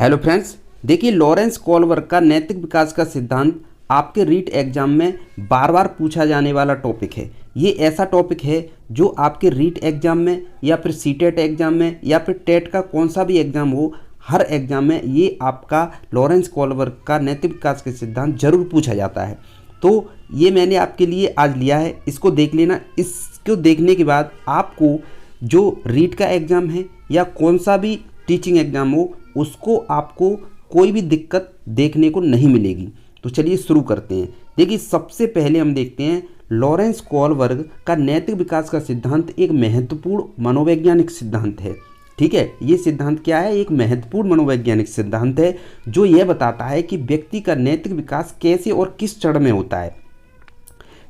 Hello friends, देखिए Lawrence Kohlberg का नैतिक विकास का सिद्धांत आपके रीट एग्जाम में बार बार पूछा जाने वाला टॉपिक है। ये ऐसा टॉपिक है जो आपके रीट एग्जाम में या फिर सीटेट एग्जाम में या फिर टेट का कौन सा भी एग्जाम हो, हर एग्जाम में ये आपका लॉरेंस कोलबर्ग का नैतिक विकास के सिद्धांत जरूर पूछा जाता है। तो ये मैंने आपके लिए आज लिया है, इसको देख लेना। इसको देखने के बाद आपको जो रीट का एग्ज़ाम है या कौन सा भी टीचिंग एग्ज़ाम हो, उसको आपको कोई भी दिक्कत देखने को नहीं मिलेगी। तो चलिए शुरू करते हैं। देखिए सबसे पहले हम देखते हैं लॉरेंस कोलबर्ग का नैतिक विकास का सिद्धांत एक महत्वपूर्ण मनोवैज्ञानिक सिद्धांत है। ठीक है, ये सिद्धांत क्या है? एक महत्वपूर्ण मनोवैज्ञानिक सिद्धांत है जो यह बताता है कि व्यक्ति का नैतिक विकास कैसे और किस चरण में होता है।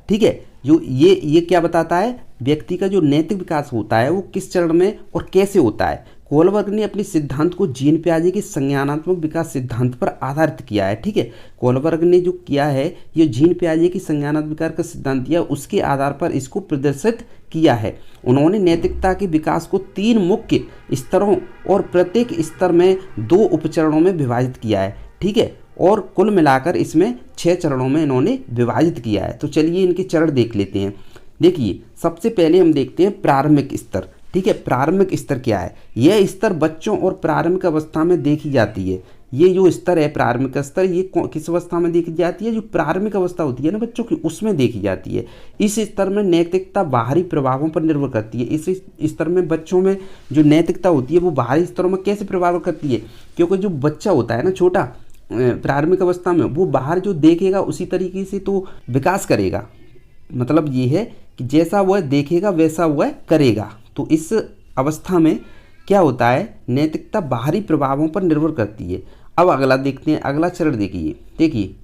ठीक है, जो ये क्या बताता है? व्यक्ति का जो नैतिक विकास होता है वो किस चरण में और कैसे होता है। कोलबर्ग ने अपने सिद्धांत को जीन पियाजे के संज्ञानात्मक विकास सिद्धांत पर आधारित किया है। ठीक है, कोलबर्ग ने जो किया है, ये जीन पियाजे की संज्ञानात्मक विकास का सिद्धांत दिया, उसके आधार पर इसको प्रदर्शित किया है। उन्होंने नैतिकता के विकास को 3 मुख्य स्तरों और प्रत्येक स्तर में 2 उपचरणों में विभाजित किया है। ठीक है, और कुल मिलाकर इसमें 6 चरणों में इन्होंने विभाजित किया है। तो चलिए इनके चरण देख लेते हैं। देखिए सबसे पहले हम देखते हैं प्रारंभिक स्तर। ठीक है, प्रारंभिक स्तर क्या है? यह स्तर बच्चों और प्रारंभिक अवस्था में देखी जाती है। ये जो स्तर है प्रारंभिक स्तर, ये किस अवस्था में देखी जाती है? जो प्रारंभिक अवस्था होती है ना बच्चों की, उसमें देखी जाती है। इस स्तर में नैतिकता बाहरी प्रभावों पर निर्भर करती है। इस स्तर में बच्चों में जो नैतिकता होती है वो बाहरी स्तरों में कैसे प्रभावित करती है? क्योंकि जो बच्चा होता है ना छोटा, प्रारंभिक अवस्था में, वो बाहर जो देखेगा उसी तरीके से तो विकास करेगा। मतलब ये है कि जैसा वह देखेगा वैसा वह करेगा। तो इस अवस्था में क्या होता है? नैतिकता बाहरी प्रभावों पर निर्भर करती है। अब अगला देखते हैं, अगला चरण देखिए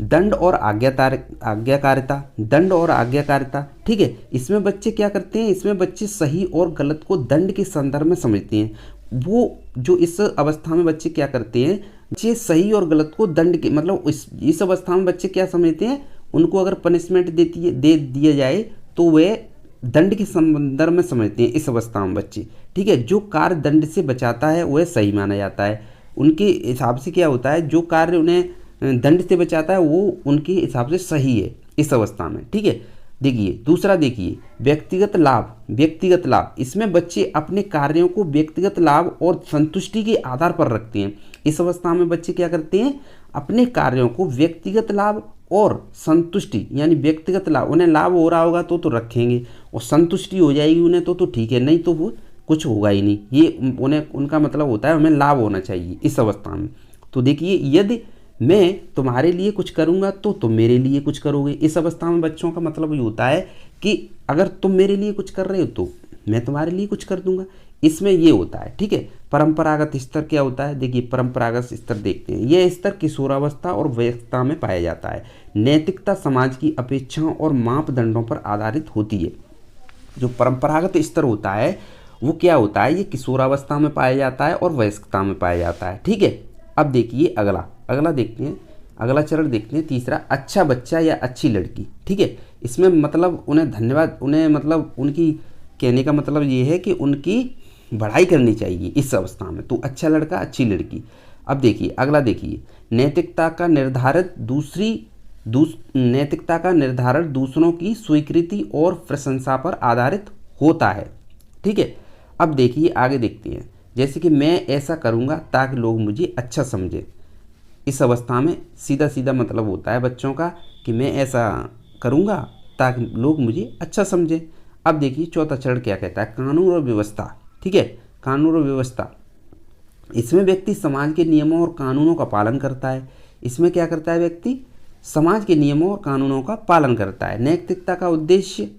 दंड और आज्ञाकारिता। दंड और आज्ञाकारिता। ठीक है, इसमें बच्चे क्या करते हैं? इसमें बच्चे सही और गलत को दंड के संदर्भ में समझते हैं। वो जो इस अवस्था में बच्चे क्या करते हैं? बच्चे सही और गलत को दंड के, मतलब इस अवस्था में बच्चे क्या समझते हैं? उनको अगर पनिशमेंट दे दिया जाए तो वे दंड के संदर्भ में समझते हैं इस अवस्था में बच्चे। ठीक है, जो कार्य दंड से बचाता है वह सही माना जाता है। उनके हिसाब से क्या होता है? जो कार्य उन्हें दंड से बचाता है वो उनके हिसाब से सही है इस अवस्था में। ठीक है, देखिए दूसरा देखिए व्यक्तिगत लाभ। व्यक्तिगत लाभ, इसमें बच्चे अपने कार्यों को व्यक्तिगत लाभ और संतुष्टि के आधार पर रखते हैं। इस अवस्था में बच्चे क्या करते हैं? अपने कार्यों को व्यक्तिगत लाभ और संतुष्टि, यानी व्यक्तिगत लाभ, उन्हें लाभ हो रहा होगा तो रखेंगे, और संतुष्टि हो जाएगी उन्हें तो ठीक है, नहीं तो वो कुछ होगा ही नहीं। ये उनका मतलब होता है हमें लाभ होना चाहिए इस अवस्था में। तो देखिए यदि मैं तुम्हारे लिए कुछ करूँगा तो तुम मेरे लिए कुछ करोगे। इस अवस्था में बच्चों का मतलब ये होता है कि अगर तुम मेरे लिए कुछ कर रहे हो तो मैं तुम्हारे लिए कुछ कर दूंगा। इसमें ये होता है। ठीक है, परंपरागत स्तर क्या होता है? देखिए परंपरागत स्तर देखते हैं। यह स्तर किशोरावस्था और वयस्कता में पाया जाता है। नैतिकता समाज की अपेक्षाओं और मापदंडों पर आधारित होती है। जो परंपरागत स्तर होता है वो क्या होता है? ये किशोरावस्था में पाया जाता है और वयस्कता में पाया जाता है। ठीक है, अब देखिए अगला देखते हैं, अगला चरण देखते हैं, तीसरा अच्छा बच्चा या अच्छी लड़की। ठीक है, इसमें मतलब उन्हें धन्यवाद, उन्हें मतलब उनकी कहने का मतलब ये है कि उनकी बढ़ाई करनी चाहिए इस अवस्था में। तो अच्छा लड़का अच्छी लड़की। अब देखिए अगला देखिए नैतिकता का निर्धारण दूसरों की स्वीकृति और प्रशंसा पर आधारित होता है। ठीक है, अब देखिए आगे देखते हैं, जैसे कि मैं ऐसा करूँगा ताकि लोग मुझे अच्छा समझें। इस अवस्था में सीधा सीधा मतलब होता है बच्चों का कि मैं ऐसा करूँगा ताकि लोग मुझे अच्छा समझें। अब देखिए चौथा चरण क्या कहता है? कानून और व्यवस्था। ठीक है, कानून और व्यवस्था, इसमें व्यक्ति समाज के नियमों और कानूनों का पालन करता है। इसमें क्या करता है? व्यक्ति समाज के नियमों और कानूनों का पालन करता है। नैतिकता का उद्देश्य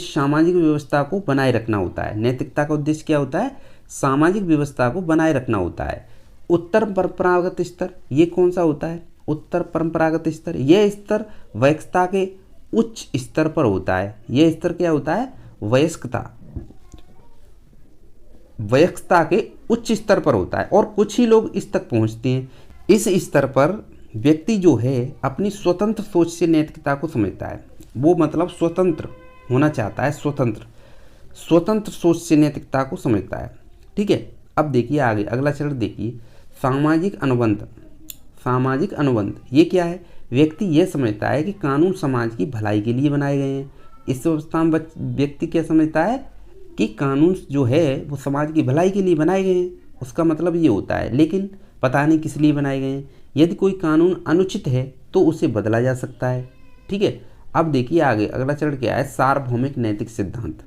सामाजिक व्यवस्था को बनाए रखना होता है। नैतिकता का उद्देश्य क्या होता है? सामाजिक व्यवस्था को बनाए रखना होता है। उत्तर परंपरागत स्तर, ये कौन सा होता है? उत्तर परंपरागत स्तर, यह स्तर वयस्कता के उच्च स्तर पर होता है। यह स्तर क्या होता है? वयस्कता के उच्च स्तर पर होता है और कुछ ही लोग इस तक पहुंचते हैं। इस स्तर पर व्यक्ति जो है अपनी स्वतंत्र सोच से नैतिकता को समझता है। वो मतलब स्वतंत्र होना चाहता है, स्वतंत्र सोच से नैतिकता को समझता है। ठीक है, अब देखिए आगे अगला चरण देखिए, सामाजिक अनुबंध। सामाजिक अनुबंध ये क्या है? व्यक्ति यह समझता है कि कानून समाज की भलाई के लिए बनाए गए हैं। इस अवस्था में व्यक्ति क्या समझता है कि कानून जो है वो समाज की भलाई के लिए बनाए गए हैं, उसका मतलब ये होता है, लेकिन पता नहीं किस लिए बनाए गए हैं। यदि कोई कानून अनुचित है तो उसे बदला जा सकता है। ठीक है, अब देखिए आगे अगला चरण क्या है, सार्वभौमिक नैतिक सिद्धांत।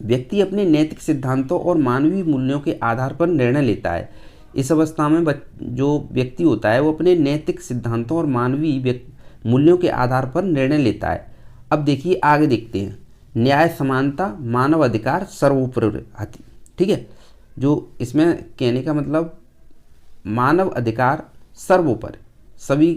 व्यक्ति अपने नैतिक सिद्धांतों और मानवीय मूल्यों के आधार पर निर्णय लेता है। इस अवस्था में जो व्यक्ति होता है वो अपने नैतिक सिद्धांतों और मानवीय मूल्यों के आधार पर निर्णय लेता है। अब देखिए आगे देखते हैं, न्याय, समानता, मानव अधिकार सर्वोपरि। ठीक है, जो इसमें कहने का मतलब मानव अधिकार सर्वोपरि, सभी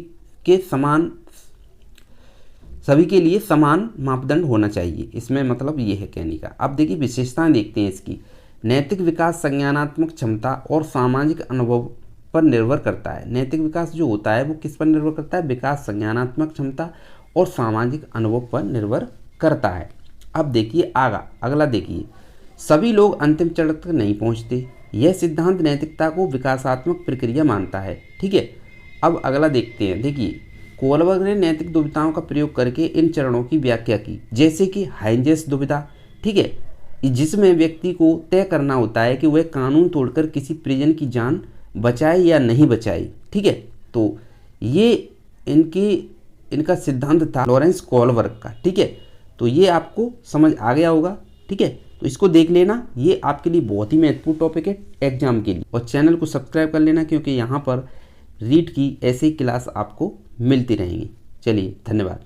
के लिए समान मापदंड होना चाहिए, इसमें मतलब ये है कहने का। अब देखिए विशेषताएं देखते हैं इसकी। नैतिक विकास संज्ञानात्मक क्षमता और सामाजिक अनुभव पर निर्भर करता है। नैतिक विकास जो होता है वो किस पर निर्भर करता है? विकास संज्ञानात्मक क्षमता और सामाजिक अनुभव पर निर्भर करता है। अब देखिए अगला देखिए, सभी लोग अंतिम चरण तक नहीं पहुंचते। यह सिद्धांत नैतिकता को विकासात्मक प्रक्रिया मानता है। ठीक है, अब अगला देखते हैं। देखिए कोलबर्ग ने नैतिक दुविधाओं का प्रयोग करके इन चरणों की व्याख्या की, जैसे कि हाइंजेस दुविधा। ठीक है, जिसमें व्यक्ति को तय करना होता है कि वह कानून तोड़कर किसी परिजन की जान बचाए या नहीं बचाए। ठीक है, तो ये इनका सिद्धांत था लॉरेंस कोलबर्ग का। ठीक है, तो ये आपको समझ आ गया होगा। ठीक है, तो इसको देख लेना, ये आपके लिए बहुत ही महत्वपूर्ण टॉपिक है एग्जाम के लिए। और चैनल को सब्सक्राइब कर लेना, क्योंकि यहाँ पर रीट की ऐसी क्लास आपको मिलती रहेंगी। चलिए, धन्यवाद।